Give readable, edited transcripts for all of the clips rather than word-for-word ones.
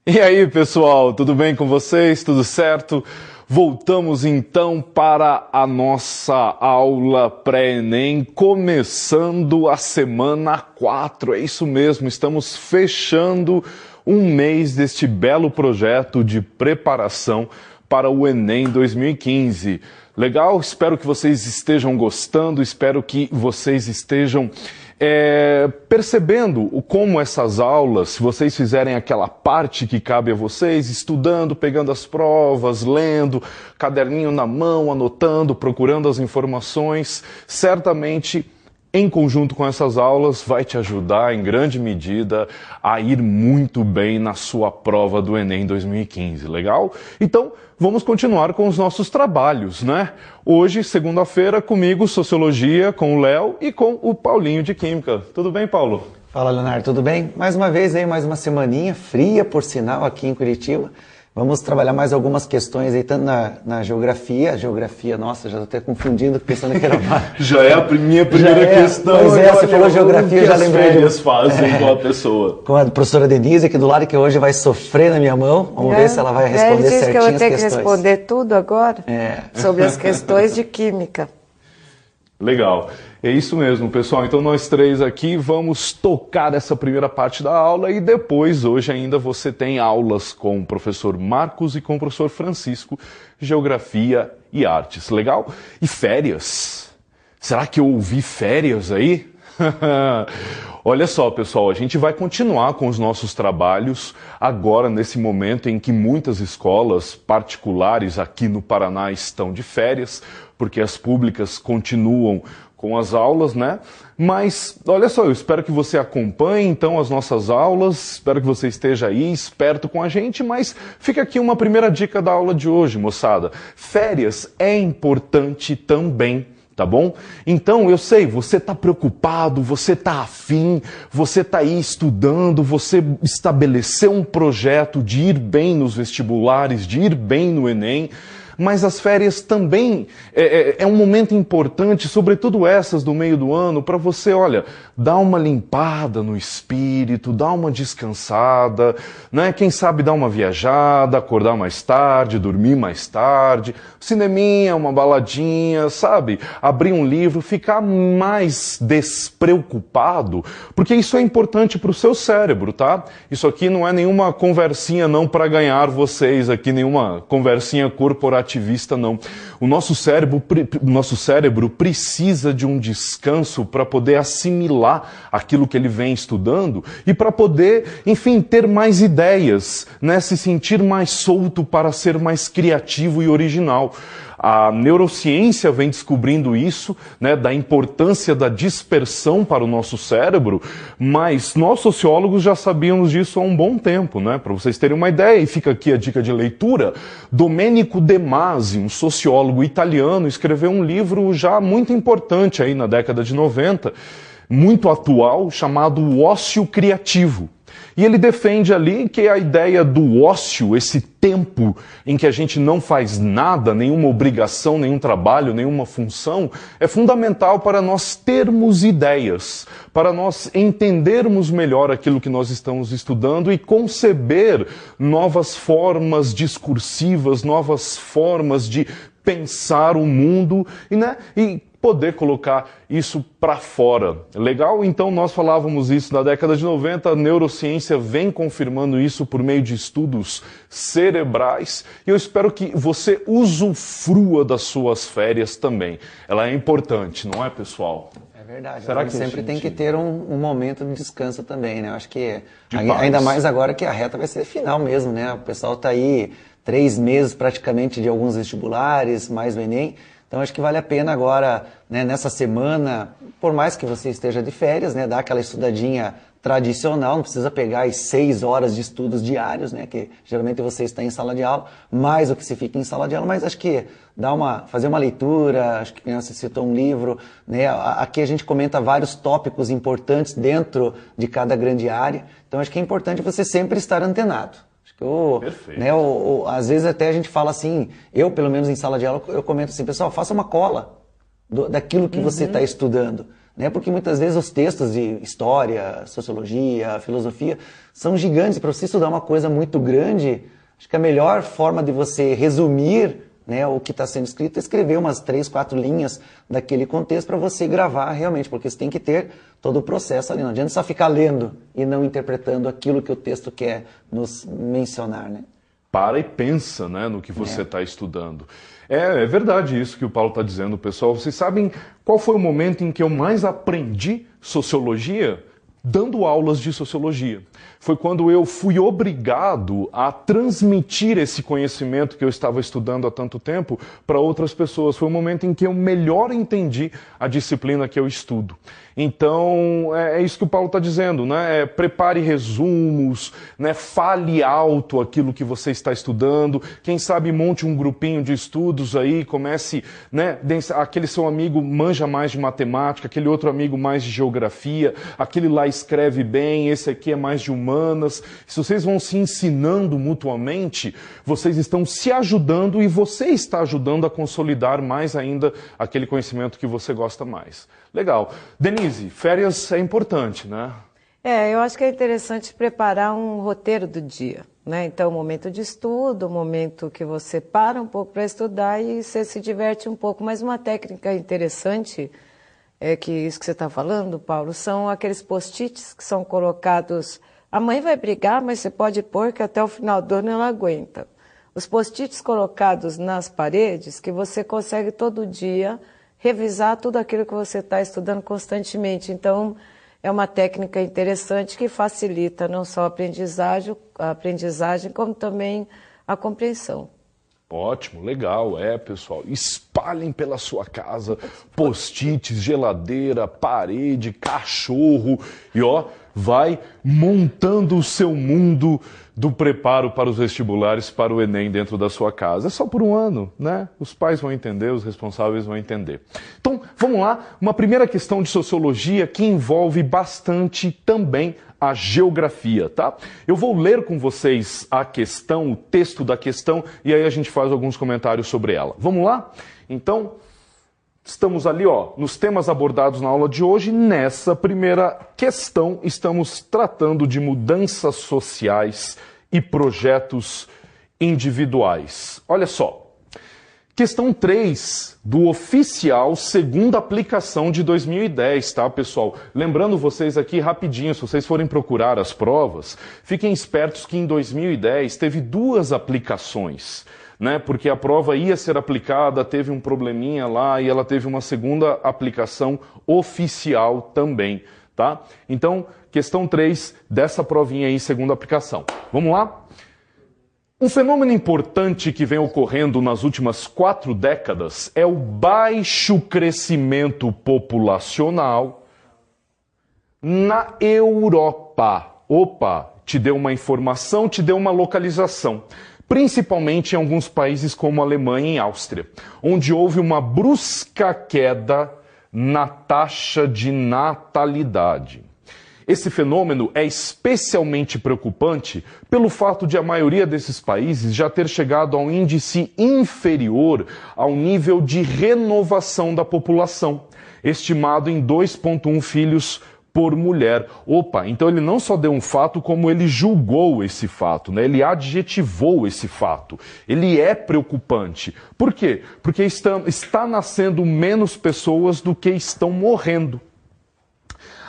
E aí, pessoal, tudo bem com vocês? Tudo certo? Voltamos então para a nossa aula pré-ENEM, começando a semana 4. É isso mesmo, estamos fechando um mês deste belo projeto de preparação para o ENEM 2015. Legal? Espero que vocês estejam gostando, espero que vocês estejam percebendo como essas aulas, se vocês fizerem aquela parte que cabe a vocês, estudando, pegando as provas, lendo, caderninho na mão, anotando, procurando as informações, certamente em conjunto com essas aulas vai te ajudar em grande medida a ir muito bem na sua prova do ENEM 2015, legal? Então, vamos continuar com os nossos trabalhos, né? Hoje, segunda-feira, comigo, Sociologia, com o Léo e com o Paulinho de Química. Tudo bem, Paulo? Fala, Leonardo, tudo bem? Mais uma vez aí, mais uma semaninha fria, por sinal, aqui em Curitiba. Vamos trabalhar mais algumas questões aí, tanto na geografia. Geografia, nossa, já estou até confundindo, pensando que era mais... Já é a minha primeira questão. Pois é, você falou geografia, eu já lembrei. O que as férias fazem com a pessoa? Com a professora Denise aqui do lado, que hoje vai sofrer na minha mão. Vamos ver se ela vai responder certinho as questões. Que eu vou ter que responder tudo agora sobre as questões de química. Legal, é isso mesmo, pessoal. Então nós três aqui vamos tocar essa primeira parte da aula e depois, hoje ainda, você tem aulas com o professor Marcos e com o professor Francisco, Geografia e Artes. Legal? E férias? Será que eu ouvi férias aí? Olha só, pessoal, a gente vai continuar com os nossos trabalhos agora nesse momento em que muitas escolas particulares aqui no Paraná estão de férias, porque as públicas continuam com as aulas, né? Mas, olha só, eu espero que você acompanhe, então, as nossas aulas, espero que você esteja aí, esperto com a gente, mas fica aqui uma primeira dica da aula de hoje, moçada. Férias é importante também. Tá bom? Então, eu sei, você está preocupado, você está afim, você está aí estudando, você estabeleceu um projeto de ir bem nos vestibulares, de ir bem no ENEM, mas as férias também é um momento importante, sobretudo essas do meio do ano, para você, olha, dar uma limpada no espírito, dar uma descansada, né? Quem sabe dar uma viajada, acordar mais tarde, dormir mais tarde, cineminha, uma baladinha, sabe? Abrir um livro, ficar mais despreocupado, porque isso é importante para o seu cérebro, tá? Isso aqui não é nenhuma conversinha não para ganhar vocês aqui, nenhuma conversinha corporativa. Não. O nosso cérebro precisa de um descanso para poder assimilar aquilo que ele vem estudando e para poder, enfim, ter mais ideias, né? Se sentir mais solto para ser mais criativo e original. A neurociência vem descobrindo isso, né, da importância da dispersão para o nosso cérebro, mas nós sociólogos já sabíamos disso há um bom tempo, né? Para vocês terem uma ideia, e fica aqui a dica de leitura, Domenico De Masi, um sociólogo italiano, escreveu um livro já muito importante aí na década de 90, muito atual, chamado O Ócio Criativo. E ele defende ali que a ideia do ócio, esse tempo em que a gente não faz nada, nenhuma obrigação, nenhum trabalho, nenhuma função, é fundamental para nós termos ideias, para nós entendermos melhor aquilo que nós estamos estudando e conceber novas formas discursivas, novas formas de pensar o mundo e poder colocar isso para fora. Legal? Então nós falávamos isso na década de 90, a neurociência vem confirmando isso por meio de estudos cerebrais e eu espero que você usufrua das suas férias também. Ela é importante, não é, pessoal? É verdade. Será que sempre tem que ter um momento de descanso também, né? Eu acho que Demais. Ainda mais agora que a reta vai ser final mesmo, né? O pessoal está aí 3 meses praticamente de alguns vestibulares, mais o ENEM. Então, acho que vale a pena agora, né, nessa semana, por mais que você esteja de férias, né, dar aquela estudadinha tradicional, não precisa pegar as 6 horas de estudos diários, né, que geralmente você está em sala de aula, mais o que se fica em sala de aula, mas acho que fazer uma leitura, acho que você citou um livro, né, aqui a gente comenta vários tópicos importantes dentro de cada grande área, então acho que é importante você sempre estar antenado. Perfeito. Né, às vezes até a gente fala assim, eu pelo menos em sala de aula, eu comento assim, pessoal, faça uma cola daquilo que você está estudando. né? Porque muitas vezes os textos de história, sociologia, filosofia são gigantes. Para você estudar uma coisa muito grande, acho que a melhor forma de você resumir, né, o que está sendo escrito é escrever umas 3, 4 linhas daquele contexto para você gravar realmente, porque você tem que ter todo o processo ali. Não adianta só ficar lendo e não interpretando aquilo que o texto quer nos mencionar, né? Para e pensa, né, no que você está estudando. É verdade isso que o Paulo está dizendo, pessoal. Vocês sabem qual foi o momento em que eu mais aprendi sociologia? Dando aulas de sociologia. Foi quando eu fui obrigado a transmitir esse conhecimento que eu estava estudando há tanto tempo para outras pessoas. Foi o momento em que eu melhor entendi a disciplina que eu estudo. Então, é isso que o Paulo está dizendo, né? Prepare resumos, né? Fale alto aquilo que você está estudando. Quem sabe monte um grupinho de estudos aí, comece, né? Aquele seu amigo manja mais de matemática, aquele outro amigo mais de geografia, aquele lá escreve bem, esse aqui é mais de humanas. Se vocês vão se ensinando mutuamente, vocês estão se ajudando e você está ajudando a consolidar mais ainda aquele conhecimento que você gosta mais. Legal. Denise, férias é importante, né? Eu acho que é interessante preparar um roteiro do dia, né? Então, momento de estudo, momento que você para um pouco para estudar e você se diverte um pouco. Mas uma técnica interessante, que isso que você está falando, Paulo, são aqueles post-its que são colocados... A mãe vai brigar, mas você pode pôr que até o final do ano ela aguenta. Os post-its colocados nas paredes que você consegue todo dia revisar tudo aquilo que você está estudando constantemente. Então, é uma técnica interessante que facilita não só a aprendizagem, como também a compreensão. Ótimo, legal, pessoal. Espalhem pela sua casa post-its, geladeira, parede, cachorro e vai montando o seu mundo do preparo para os vestibulares, para o Enem dentro da sua casa. É só por um ano, né? Os pais vão entender, os responsáveis vão entender. Então, vamos lá. Uma primeira questão de sociologia que envolve bastante também a geografia, tá? Eu vou ler com vocês a questão, o texto da questão, e aí a gente faz alguns comentários sobre ela. Vamos lá? Então, estamos ali, nos temas abordados na aula de hoje. Nessa primeira questão, estamos tratando de mudanças sociais e projetos individuais. Olha só. Questão 3 do oficial segunda aplicação de 2010, tá, pessoal? Lembrando vocês aqui rapidinho, se vocês forem procurar as provas, fiquem espertos que em 2010 teve 2 aplicações, né? Porque a prova ia ser aplicada, teve um probleminha lá e ela teve uma segunda aplicação oficial também, tá? Então, questão 3 dessa provinha aí, segunda aplicação. Vamos lá? Um fenômeno importante que vem ocorrendo nas últimas 4 décadas é o baixo crescimento populacional na Europa. Opa, te deu uma informação, te deu uma localização. Principalmente em alguns países como a Alemanha e Áustria, onde houve uma brusca queda na taxa de natalidade. Esse fenômeno é especialmente preocupante pelo fato de a maioria desses países já ter chegado a um índice inferior ao nível de renovação da população, estimado em 2,1 filhos por mulher. Opa, então ele não só deu um fato, como ele julgou esse fato, né? Ele adjetivou esse fato. Ele é preocupante. Por quê? Porque está nascendo menos pessoas do que estão morrendo.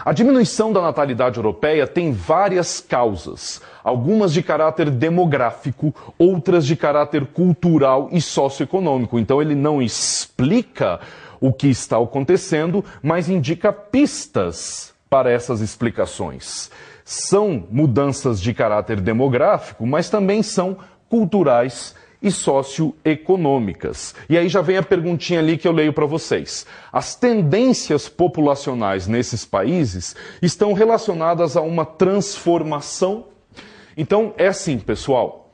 A diminuição da natalidade europeia tem várias causas, algumas de caráter demográfico, outras de caráter cultural e socioeconômico. Então ele não explica o que está acontecendo, mas indica pistas para essas explicações. São mudanças de caráter demográfico, mas também são culturais e socioeconômicas. E aí já vem a perguntinha ali que eu leio para vocês. As tendências populacionais nesses países estão relacionadas a uma transformação? Então, é assim, pessoal.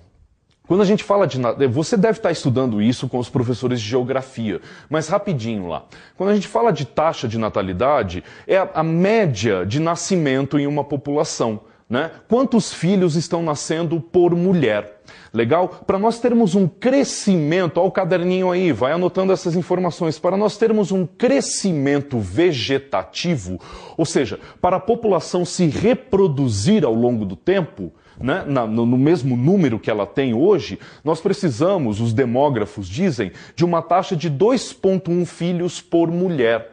Quando a gente fala de... Você deve estar estudando isso com os professores de geografia, mas rapidinho lá. Quando a gente fala de taxa de natalidade, é a média de nascimento em uma população, né? Quantos filhos estão nascendo por mulher? Legal? Para nós termos um crescimento, olha o caderninho aí, vai anotando essas informações, para nós termos um crescimento vegetativo, ou seja, para a população se reproduzir ao longo do tempo, né, no mesmo número que ela tem hoje, nós precisamos, os demógrafos dizem, de uma taxa de 2,1 filhos por mulher.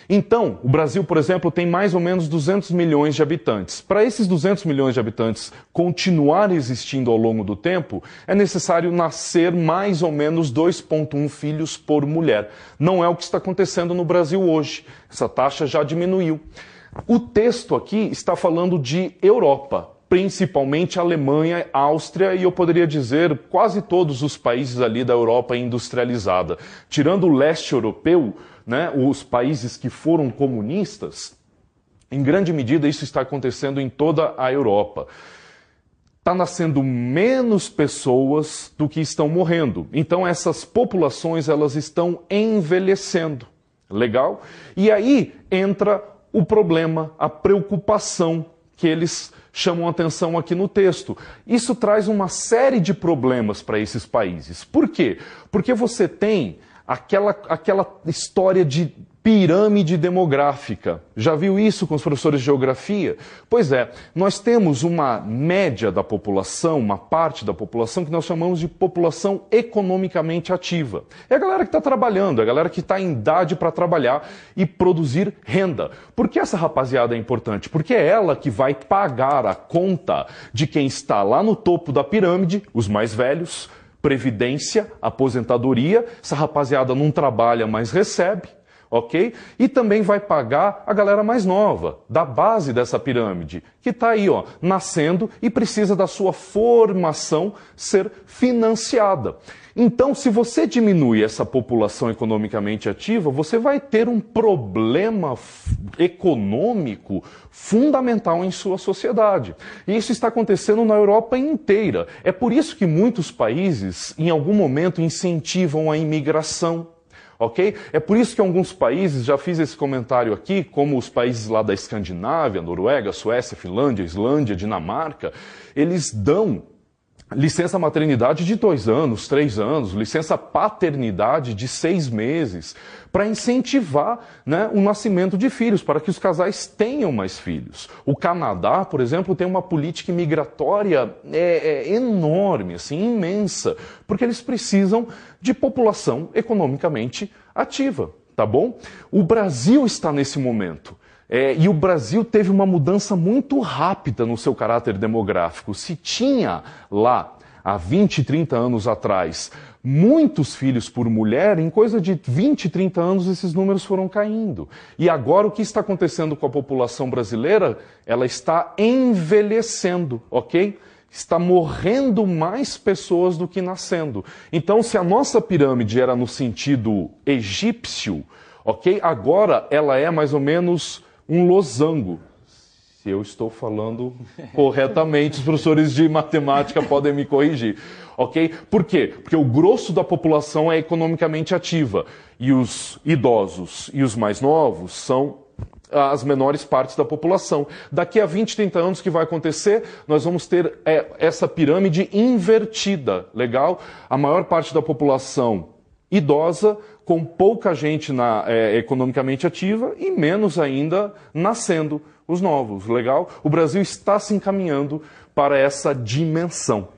Então, o Brasil, por exemplo, tem mais ou menos 200 milhões de habitantes. Para esses 200 milhões de habitantes continuarem existindo ao longo do tempo, é necessário nascer mais ou menos 2,1 filhos por mulher. Não é o que está acontecendo no Brasil hoje. Essa taxa já diminuiu. O texto aqui está falando de Europa, principalmente Alemanha, Áustria e eu poderia dizer quase todos os países ali da Europa industrializada. Tirando o leste europeu, né, os países que foram comunistas, em grande medida isso está acontecendo em toda a Europa. Está nascendo menos pessoas do que estão morrendo. Então essas populações elas estão envelhecendo. Legal? E aí entra o problema, a preocupação que eles chamam atenção aqui no texto. Isso traz uma série de problemas para esses países. Por quê? Porque você tem aquela história de pirâmide demográfica. Já viu isso com os professores de geografia? Pois é, nós temos uma média da população, uma parte da população que nós chamamos de população economicamente ativa. É a galera que está trabalhando, é a galera que está em idade para trabalhar e produzir renda. Por que essa rapaziada é importante? Porque é ela que vai pagar a conta de quem está lá no topo da pirâmide, os mais velhos, previdência, aposentadoria, essa rapaziada não trabalha, mas recebe, ok? E também vai pagar a galera mais nova, da base dessa pirâmide, que está aí, ó, nascendo e precisa da sua formação ser financiada. Então, se você diminui essa população economicamente ativa, você vai ter um problema econômico fundamental em sua sociedade. E isso está acontecendo na Europa inteira. É por isso que muitos países, em algum momento, incentivam a imigração. Ok? É por isso que alguns países, já fiz esse comentário aqui, como os países lá da Escandinávia, Noruega, Suécia, Finlândia, Islândia, Dinamarca, eles dão licença maternidade de 2 anos, 3 anos, licença paternidade de 6 meses, para incentivar, né, o nascimento de filhos, para que os casais tenham mais filhos. O Canadá, por exemplo, tem uma política migratória enorme, assim, imensa, porque eles precisam de população economicamente ativa, tá bom? O Brasil está nesse momento. E o Brasil teve uma mudança muito rápida no seu caráter demográfico. Se tinha lá, há 20, 30 anos atrás, muitos filhos por mulher, em coisa de 20, 30 anos esses números foram caindo. E agora o que está acontecendo com a população brasileira? Ela está envelhecendo, ok? Está morrendo mais pessoas do que nascendo. Então, se a nossa pirâmide era no sentido egípcio, ok? Agora ela é mais ou menos um losango. Se eu estou falando corretamente, os professores de matemática podem me corrigir. Ok? Por quê? Porque o grosso da população é economicamente ativa. E os idosos e os mais novos são as menores partes da população. Daqui a 20, 30 anos, o que vai acontecer? Nós vamos ter essa pirâmide invertida. Legal? A maior parte da população idosa, com pouca gente economicamente ativa e menos ainda nascendo os novos. Legal? O Brasil está se encaminhando para essa dimensão.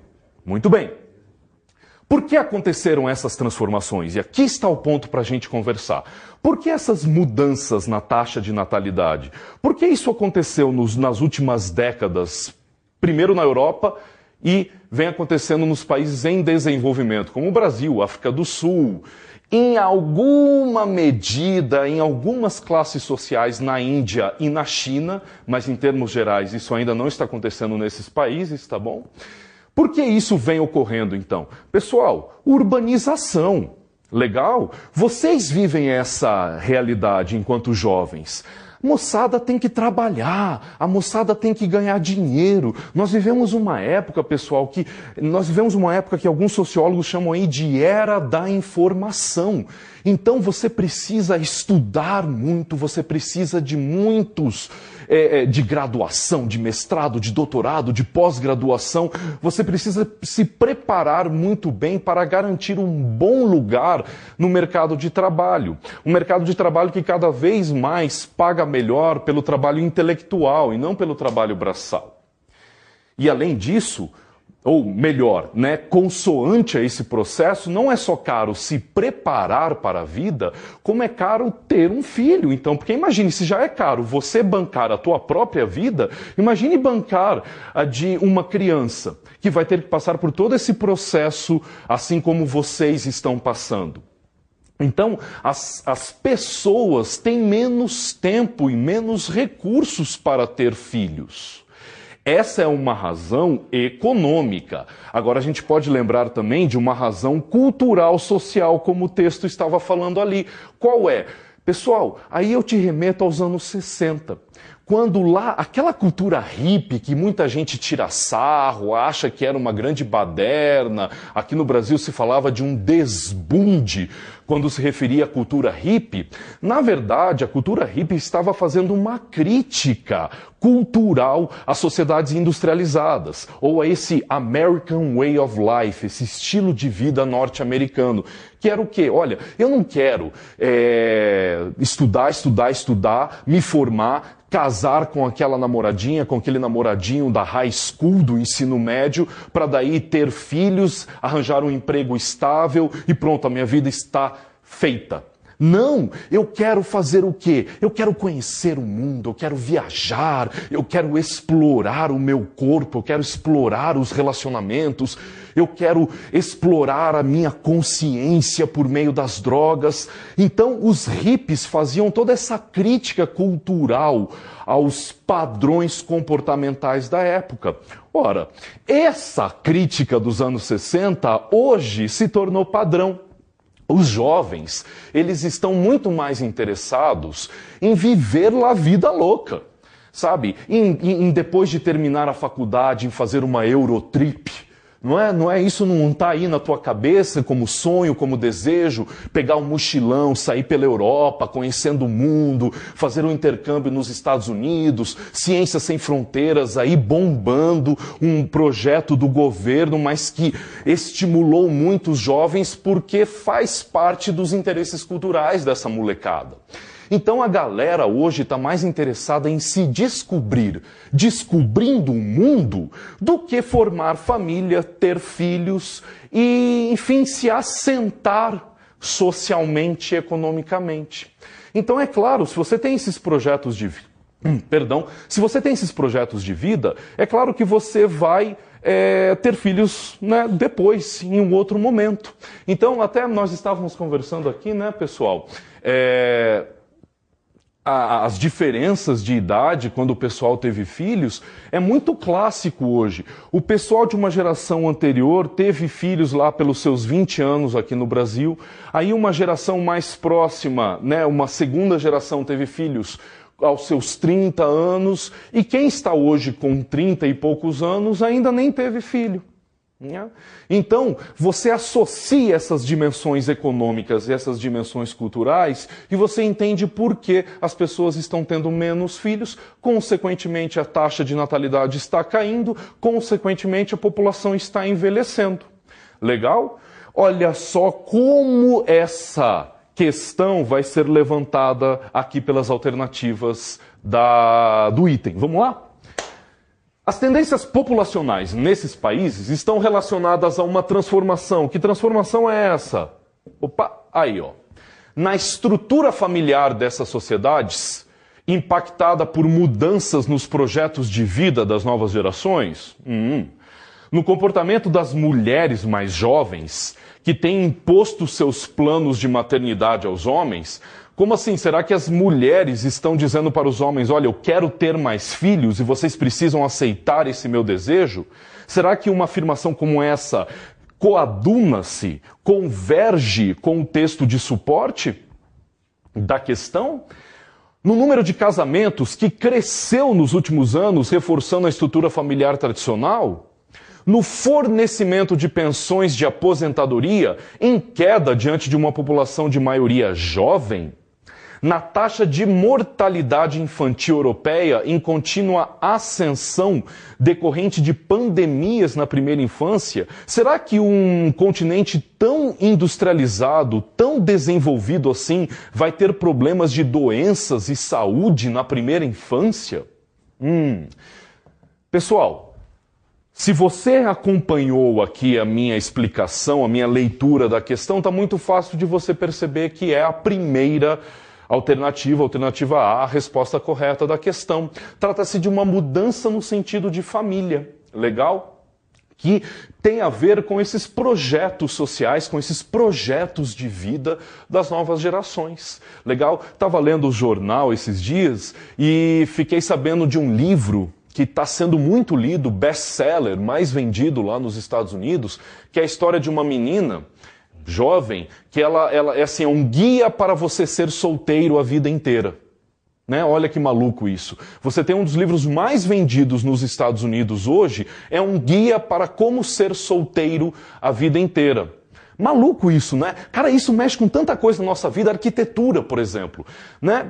Muito bem. Por que aconteceram essas transformações? E aqui está o ponto para a gente conversar. Por que essas mudanças na taxa de natalidade? Por que isso aconteceu nas últimas décadas? Primeiro na Europa e vem acontecendo nos países em desenvolvimento, como o Brasil, África do Sul, em alguma medida, em algumas classes sociais na Índia e na China, mas em termos gerais isso ainda não está acontecendo nesses países, tá bom? Por que isso vem ocorrendo então? Pessoal, urbanização. Legal? Vocês vivem essa realidade enquanto jovens. Moçada tem que trabalhar, a moçada tem que ganhar dinheiro. Nós vivemos uma época, pessoal, que alguns sociólogos chamam aí de era da informação. Então você precisa estudar muito, você precisa de muitos de graduação, de mestrado, de doutorado, de pós-graduação. Você precisa se preparar muito bem para garantir um bom lugar no mercado de trabalho. Um mercado de trabalho que cada vez mais paga melhor pelo trabalho intelectual e não pelo trabalho braçal. E além disso, ou melhor, consoante a esse processo, não é só caro se preparar para a vida, como é caro ter um filho. Então, porque imagine, se já é caro você bancar a tua própria vida, imagine bancar a de uma criança, que vai ter que passar por todo esse processo, assim como vocês estão passando. Então, as pessoas têm menos tempo e menos recursos para ter filhos. Essa é uma razão econômica. Agora a gente pode lembrar também de uma razão cultural, social, como o texto estava falando ali. Qual é? Pessoal, aí eu te remeto aos anos 60. Quando lá, aquela cultura hippie que muita gente tira sarro, acha que era uma grande baderna, aqui no Brasil se falava de um desbunde quando se referia à cultura hippie. Na verdade, a cultura hippie estava fazendo uma crítica cultural às sociedades industrializadas, ou a esse American Way of Life, esse estilo de vida norte-americano. Que era o quê? Olha, eu não quero estudar, me formar, casar com aquela namoradinha, com aquele namoradinho da high school, do ensino médio, para daí ter filhos, arranjar um emprego estável e pronto, a minha vida está feita. Não, eu quero fazer o quê? Eu quero conhecer o mundo, eu quero viajar, eu quero explorar o meu corpo, eu quero explorar os relacionamentos, eu quero explorar a minha consciência por meio das drogas. Então, os hippies faziam toda essa crítica cultural aos padrões comportamentais da época. Ora, essa crítica dos anos 60 hoje se tornou padrão. Os jovens, eles estão muito mais interessados em viver a vida louca, sabe? Em depois de terminar a faculdade, em fazer uma Eurotrip. Não é isso, não está aí na tua cabeça como sonho, como desejo, pegar um mochilão, sair pela Europa, conhecendo o mundo, fazer um intercâmbio nos Estados Unidos, Ciências Sem Fronteiras aí bombando, um projeto do governo, mas que estimulou muitos jovens porque faz parte dos interesses culturais dessa molecada. Então a galera hoje está mais interessada em se descobrir, descobrindo o mundo, do que formar família, ter filhos e, enfim, se assentar socialmente e economicamente. Então é claro, se você tem esses projetos de se você tem esses projetos de vida, é claro que você vai ter filhos, depois, em um outro momento. Então, até nós estávamos conversando aqui, pessoal, as diferenças de idade quando o pessoal teve filhos é muito clássico hoje. O pessoal de uma geração anterior teve filhos lá pelos seus 20 anos aqui no Brasil. Aí uma geração mais próxima, uma segunda geração teve filhos aos seus 30 anos. E quem está hoje com 30 e poucos anos ainda nem teve filho. Então, você associa essas dimensões econômicas e essas dimensões culturais e você entende por que as pessoas estão tendo menos filhos, consequentemente a taxa de natalidade está caindo, consequentemente a população está envelhecendo. Legal? Olha só como essa questão vai ser levantada aqui pelas alternativas do item. Vamos lá? As tendências populacionais nesses países estão relacionadas a uma transformação. Que transformação é essa? Opa, aí ó. Na estrutura familiar dessas sociedades, impactada por mudanças nos projetos de vida das novas gerações, no comportamento das mulheres mais jovens, que têm imposto seus planos de maternidade aos homens. Como assim? Será que as mulheres estão dizendo para os homens, olha, eu quero ter mais filhos e vocês precisam aceitar esse meu desejo? Será que uma afirmação como essa coaduna-se, converge com o texto de suporte da questão? No número de casamentos que cresceu nos últimos anos, reforçando a estrutura familiar tradicional? No fornecimento de pensões de aposentadoria em queda diante de uma população de maioria jovem? na taxa de mortalidade infantil europeia em contínua ascensão decorrente de pandemias na primeira infância? Será que um continente tão industrializado, tão desenvolvido assim, vai ter problemas de doenças e saúde na primeira infância? Pessoal, se você acompanhou aqui a minha explicação, a minha leitura da questão, está muito fácil de você perceber que é a primeira alternativa A, a resposta correta da questão. Trata-se de uma mudança no sentido de família, legal? Que tem a ver com esses projetos sociais, com esses projetos de vida das novas gerações. Legal? Estava lendo o jornal esses dias e fiquei sabendo de um livro que está sendo muito lido, best-seller, mais vendido lá nos Estados Unidos, que é a história de uma menina jovem, que ela é assim, um guia para você ser solteiro a vida inteira. Né? Olha que maluco isso. Você tem um dos livros mais vendidos nos Estados Unidos hoje, é um guia para como ser solteiro a vida inteira. Maluco isso, né? Cara, isso mexe com tanta coisa na nossa vida, arquitetura, por exemplo. Né?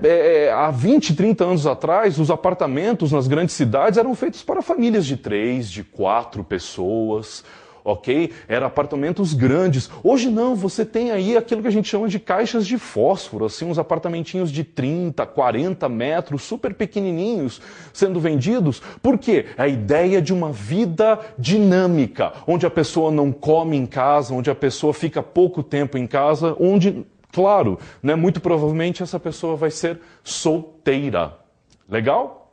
Há 20, 30 anos atrás, os apartamentos nas grandes cidades eram feitos para famílias de 3, de 4 pessoas, ok? Eram apartamentos grandes. Hoje não, você tem aí aquilo que a gente chama de caixas de fósforo, assim, uns apartamentinhos de 30, 40 metros, super pequenininhos, sendo vendidos. Por quê? A ideia de uma vida dinâmica, onde a pessoa não come em casa, onde a pessoa fica pouco tempo em casa, onde, claro, né, muito provavelmente essa pessoa vai ser solteira. Legal?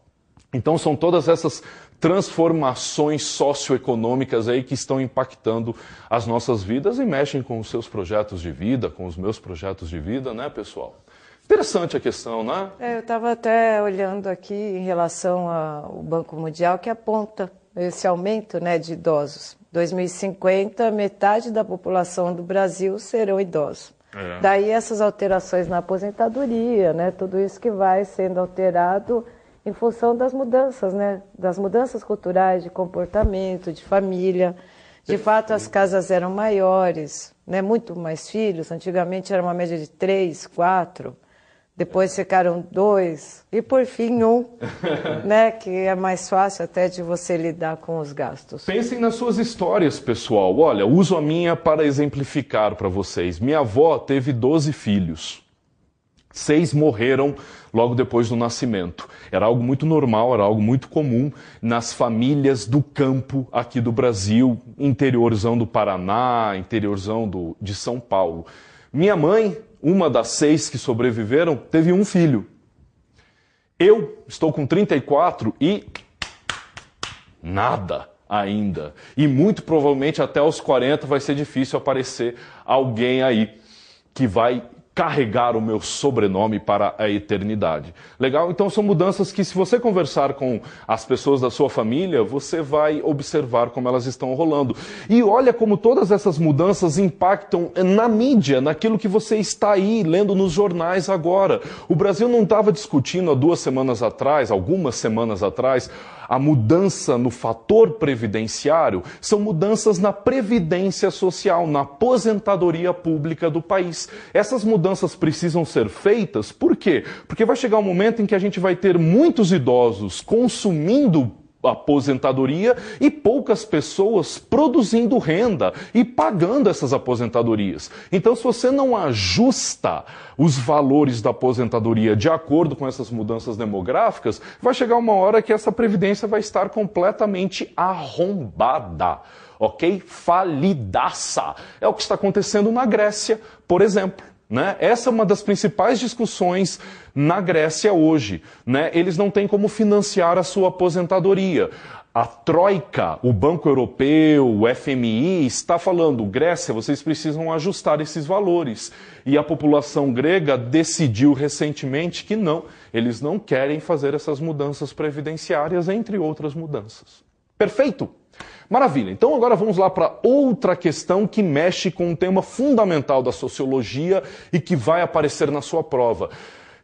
Então são todas essas transformações socioeconômicas aí que estão impactando as nossas vidas e mexem com os seus projetos de vida, com os meus projetos de vida, né, pessoal? Interessante a questão, né? Eu estava até olhando aqui em relação ao Banco Mundial, que aponta esse aumento, né, de idosos. 2050, metade da população do Brasil serão idosos. Daí essas alterações na aposentadoria, né, tudo isso que vai sendo alterado em função das mudanças, né? Das mudanças culturais, de comportamento, de família. De fato, as casas eram maiores, né? Muito mais filhos. Antigamente era uma média de 3, 4. Depois ficaram 2. E por fim 1, né? Que é mais fácil até de você lidar com os gastos. Pensem nas suas histórias, pessoal. Olha, uso a minha para exemplificar para vocês. Minha avó teve 12 filhos. 6 morreram logo depois do nascimento. Era algo muito normal, era algo muito comum nas famílias do campo aqui do Brasil, interiorzão do Paraná, interiorzão de São Paulo. Minha mãe, uma das 6 que sobreviveram, teve um filho. Eu estou com 34 e nada ainda. E muito provavelmente até os 40 vai ser difícil aparecer alguém aí que vai carregar o meu sobrenome para a eternidade. Legal? Então são mudanças que, se você conversar com as pessoas da sua família, você vai observar como elas estão rolando. E olha como todas essas mudanças impactam na mídia, naquilo que você está aí lendo nos jornais agora. O Brasil não estava discutindo há 2 semanas atrás, algumas semanas atrás, a mudança no fator previdenciário. São mudanças na previdência social, na aposentadoria pública do país. Essas mudanças precisam ser feitas, por quê? Porque vai chegar um momento em que a gente vai ter muitos idosos consumindo aposentadoria e poucas pessoas produzindo renda e pagando essas aposentadorias. Então, se você não ajusta os valores da aposentadoria de acordo com essas mudanças demográficas, vai chegar uma hora que essa previdência vai estar completamente arrombada, ok? Falidaça. É o que está acontecendo na Grécia, por exemplo. Né? Essa é uma das principais discussões na Grécia hoje. Né? Eles não têm como financiar a sua aposentadoria. A Troika, o Banco Europeu, o FMI, está falando, Grécia, vocês precisam ajustar esses valores. E a população grega decidiu recentemente que não, eles não querem fazer essas mudanças previdenciárias, entre outras mudanças. Perfeito? Maravilha, então agora vamos lá para outra questão que mexe com um tema fundamental da sociologia e que vai aparecer na sua prova.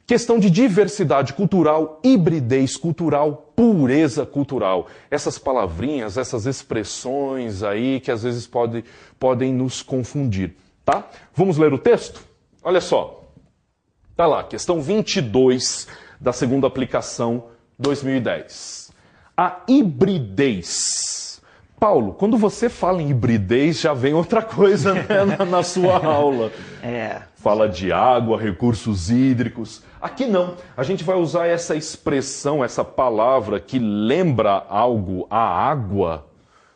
Questão de diversidade cultural, hibridez cultural, pureza cultural. Essas palavrinhas, essas expressões aí que às vezes podem nos confundir, tá? Vamos ler o texto? Olha só. Tá lá, questão 22 da segunda aplicação 2010. A hibridez. Paulo, quando você fala em hibridez, já vem outra coisa, né, na sua aula. Fala de água, recursos hídricos. Aqui não. A gente vai usar essa expressão, essa palavra que lembra algo, a água,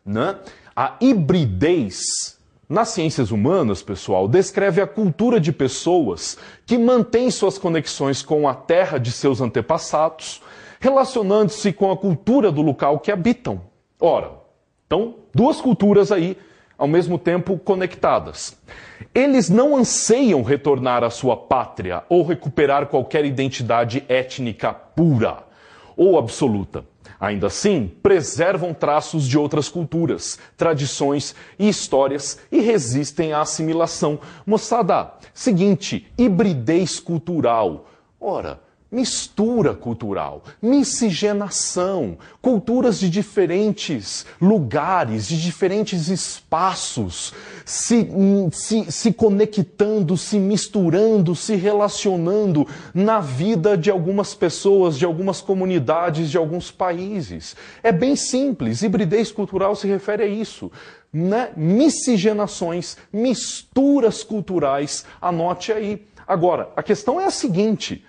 né? A hibridez, nas ciências humanas, pessoal, descreve a cultura de pessoas que mantêm suas conexões com a terra de seus antepassados, relacionando-se com a cultura do local que habitam. Ora, então, duas culturas aí, ao mesmo tempo conectadas. Eles não anseiam retornar à sua pátria ou recuperar qualquer identidade étnica pura ou absoluta. Ainda assim, preservam traços de outras culturas, tradições e histórias e resistem à assimilação. Moçada, seguinte, hibridez cultural. Ora, mistura cultural, miscigenação, culturas de diferentes lugares, de diferentes espaços, se conectando, se misturando, se relacionando na vida de algumas pessoas, de algumas comunidades, de alguns países. É bem simples, hibridez cultural se refere a isso. Né? Miscigenações, misturas culturais, anote aí. Agora, a questão é a seguinte: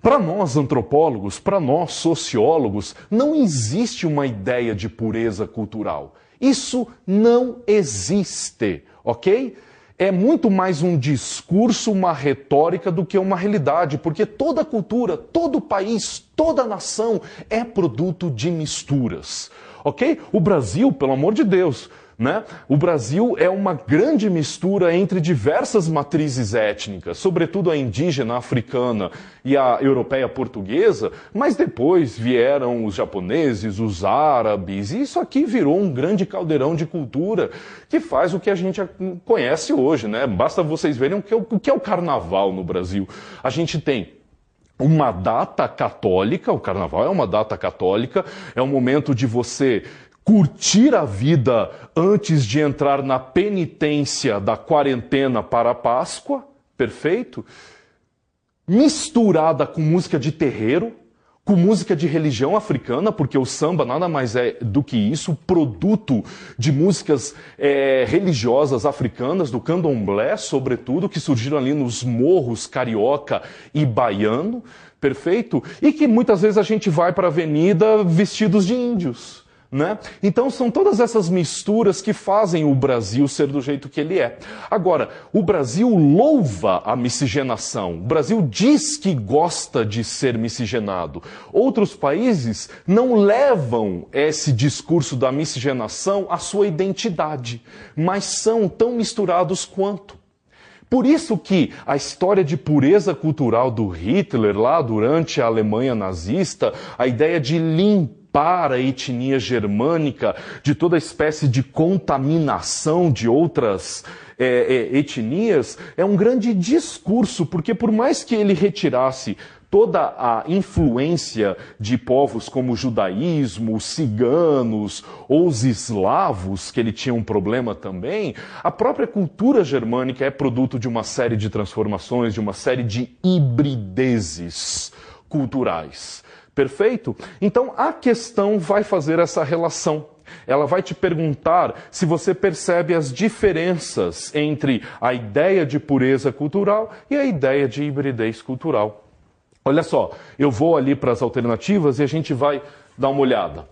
para nós antropólogos, para nós sociólogos, não existe uma ideia de pureza cultural. Isso não existe, ok? É muito mais um discurso, uma retórica do que uma realidade, porque toda cultura, todo país, toda nação é produto de misturas, ok? O Brasil, pelo amor de Deus, né? O Brasil é uma grande mistura entre diversas matrizes étnicas, sobretudo a indígena, a africana e a europeia portuguesa, mas depois vieram os japoneses, os árabes, e isso aqui virou um grande caldeirão de cultura que faz o que a gente conhece hoje, né? Basta vocês verem o que é o carnaval no Brasil. A gente tem uma data católica, o carnaval é uma data católica, é um momento de você curtir a vida antes de entrar na penitência da quarentena para a Páscoa, perfeito? Misturada com música de terreiro, com música de religião africana, porque o samba nada mais é do que isso, produto de músicas religiosas africanas, do candomblé, sobretudo, que surgiram ali nos morros carioca e baiano, perfeito? E que muitas vezes a gente vai para a avenida vestidos de índios. Né? Então são todas essas misturas que fazem o Brasil ser do jeito que ele é. Agora, o Brasil louva a miscigenação. O Brasil diz que gosta de ser miscigenado. Outros países não levam esse discurso da miscigenação à sua identidade, mas são tão misturados quanto. Por isso que a história de pureza cultural do Hitler, lá durante a Alemanha nazista, a ideia de limpar a etnia germânica de toda espécie de contaminação de outras etnias, é um grande discurso, porque por mais que ele retirasse toda a influência de povos como o judaísmo, os ciganos ou os eslavos, que ele tinha um problema também, a própria cultura germânica é produto de uma série de transformações, de uma série de hibridezes culturais. Perfeito? Então a questão vai fazer essa relação. Ela vai te perguntar se você percebe as diferenças entre a ideia de pureza cultural e a ideia de hibridez cultural. Olha só, eu vou ali para as alternativas e a gente vai dar uma olhada.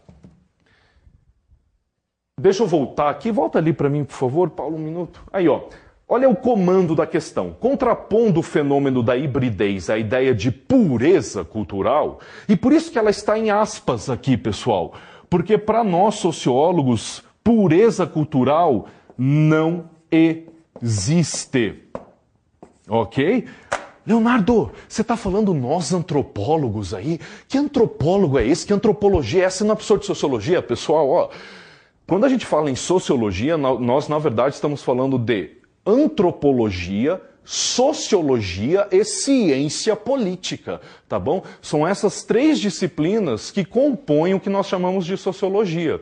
Deixa eu voltar aqui, volta ali para mim, por favor, Paulo, um minuto. Aí, ó, olha o comando da questão. Contrapondo o fenômeno da hibridez à ideia de pureza cultural, e por isso que ela está em aspas aqui, pessoal, porque para nós sociólogos, pureza cultural não existe. Ok? Leonardo, você está falando nós antropólogos aí? Que antropólogo é esse? Que antropologia é essa? Você não é professor de sociologia, pessoal? Ó, quando a gente fala em sociologia, nós na verdade estamos falando de antropologia, sociologia e ciência política, tá bom? São essas três disciplinas que compõem o que nós chamamos de sociologia.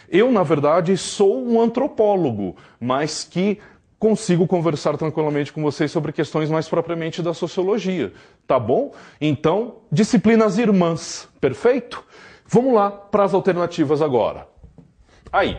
Eu, na verdade, sou um antropólogo, mas que consigo conversar tranquilamente com vocês sobre questões mais propriamente da sociologia, tá bom? Então, disciplinas irmãs, perfeito? Vamos lá para as alternativas agora. Aí,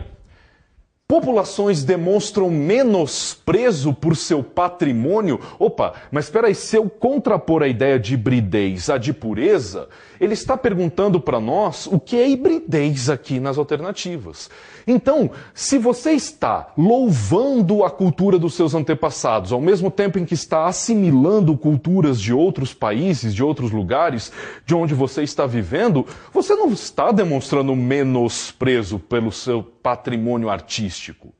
populações demonstram menosprezo por seu patrimônio? Opa, mas espera aí, se eu contrapor a ideia de hibridez à de pureza, ele está perguntando para nós o que é hibridez aqui nas alternativas. Então, se você está louvando a cultura dos seus antepassados, ao mesmo tempo em que está assimilando culturas de outros países, de outros lugares, de onde você está vivendo, você não está demonstrando menosprezo pelo seu patrimônio artístico.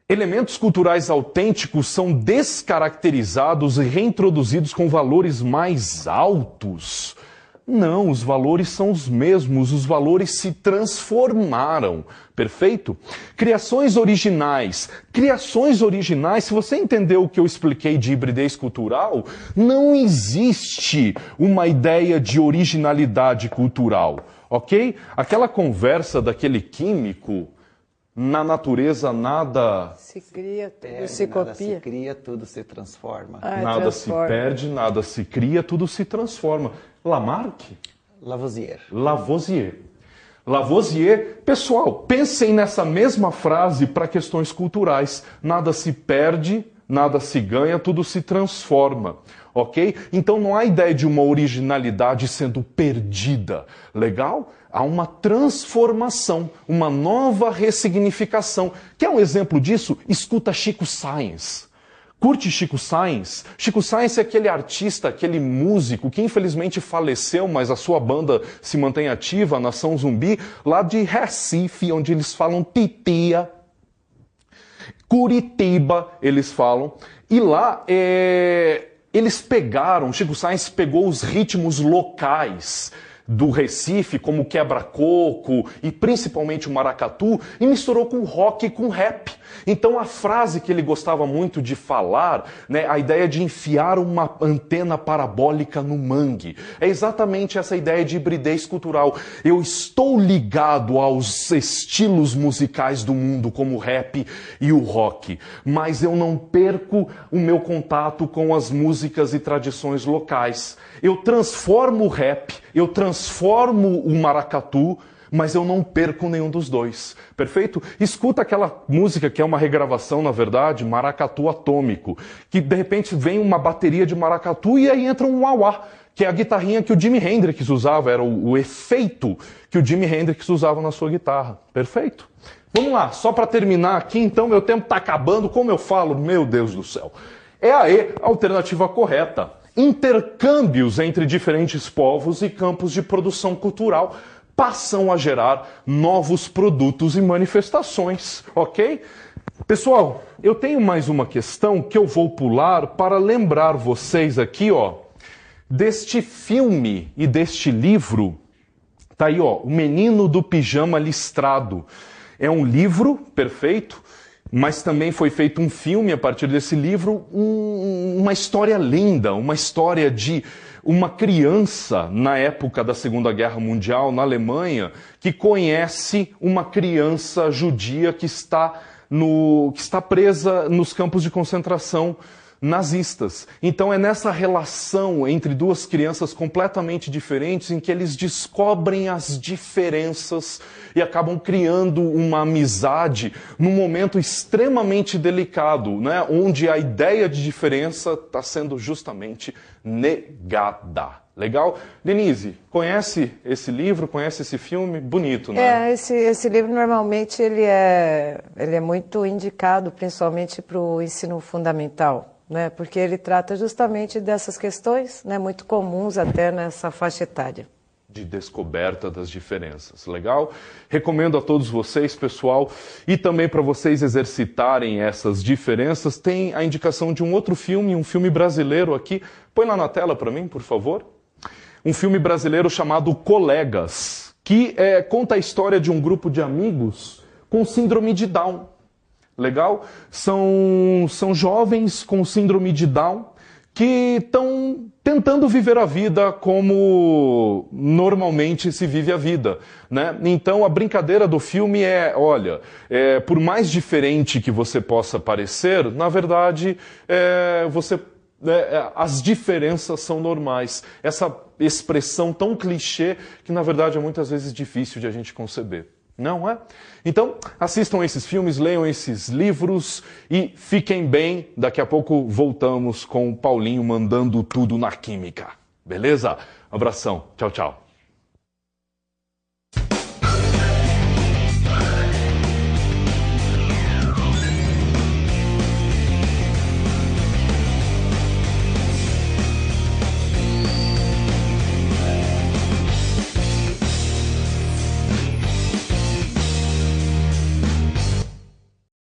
Elementos culturais autênticos são descaracterizados e reintroduzidos com valores mais altos. Não, os valores são os mesmos, os valores se transformaram, perfeito? Criações originais, se você entendeu o que eu expliquei de hibridez cultural, não existe uma ideia de originalidade cultural, ok? Aquela conversa daquele químico, na natureza nada se cria, tudo se copia. Nada se cria, tudo se transforma. Nada transforma. Se perde, nada se cria, tudo se transforma. Lamarck? Lavoisier. Pessoal, pensem nessa mesma frase para questões culturais. Nada se perde, nada se ganha, tudo se transforma. Ok? Então não há ideia de uma originalidade sendo perdida. Legal? Há uma transformação, uma nova ressignificação. Quer um exemplo disso? Escuta Chico Science. Curte Chico Science? Chico Science é aquele artista, aquele músico que infelizmente faleceu, mas a sua banda se mantém ativa, a Nação Zumbi, lá de Recife, onde eles falam titia. Curitiba, eles falam. E lá, Chico Science pegou os ritmos locais do Recife, como o quebra-coco e principalmente o maracatu, e misturou com rock e com rap. Então a frase que ele gostava muito de falar, né, a ideia de enfiar uma antena parabólica no mangue, é exatamente essa ideia de hibridez cultural. Eu estou ligado aos estilos musicais do mundo, como o rap e o rock, mas eu não perco o meu contato com as músicas e tradições locais. Eu transformo o rap, eu transformo o maracatu, mas eu não perco nenhum dos dois. Perfeito? Escuta aquela música que é uma regravação, na verdade, Maracatu Atômico, que de repente vem uma bateria de maracatu e aí entra um wah-wah, que é a guitarrinha que o Jimi Hendrix usava, era o efeito que o Jimi Hendrix usava na sua guitarra. Perfeito? Vamos lá, só para terminar aqui, então, meu tempo está acabando, como eu falo, meu Deus do céu. É a E, a alternativa correta. Intercâmbios entre diferentes povos e campos de produção cultural passam a gerar novos produtos e manifestações, ok? Pessoal, eu tenho mais uma questão que eu vou pular para lembrar vocês aqui, ó, deste filme e deste livro. Tá aí, ó, O Menino do Pijama Listrado. É um livro, perfeito, mas também foi feito um filme a partir desse livro, uma história linda, uma história de uma criança na época da Segunda Guerra Mundial, na Alemanha, que conhece uma criança judia que está presa nos campos de concentração nazistas. Então é nessa relação entre duas crianças completamente diferentes em que eles descobrem as diferenças e acabam criando uma amizade num momento extremamente delicado, né? Onde a ideia de diferença está sendo justamente negada. Legal? Denise, conhece esse livro, conhece esse filme? Bonito, né? Esse livro normalmente ele é muito indicado, principalmente para o ensino fundamental, né? Porque ele trata justamente dessas questões, né? Muito comuns até nessa faixa etária. De descoberta das diferenças. Legal? Recomendo a todos vocês, pessoal, e também para vocês exercitarem essas diferenças, tem a indicação de um outro filme, um filme brasileiro aqui. Põe lá na tela para mim, por favor. Um filme brasileiro chamado Colegas, que conta a história de um grupo de amigos com síndrome de Down. Legal? São jovens com síndrome de Down que estão tentando viver a vida como normalmente se vive a vida, né? Então a brincadeira do filme é, olha, por mais diferente que você possa parecer, na verdade, as diferenças são normais. Essa expressão tão clichê que na verdade é muitas vezes difícil de a gente conceber. Não é? Então, assistam esses filmes, leiam esses livros e fiquem bem. Daqui a pouco voltamos com o Paulinho mandando tudo na química. Beleza? Abração. Tchau, tchau.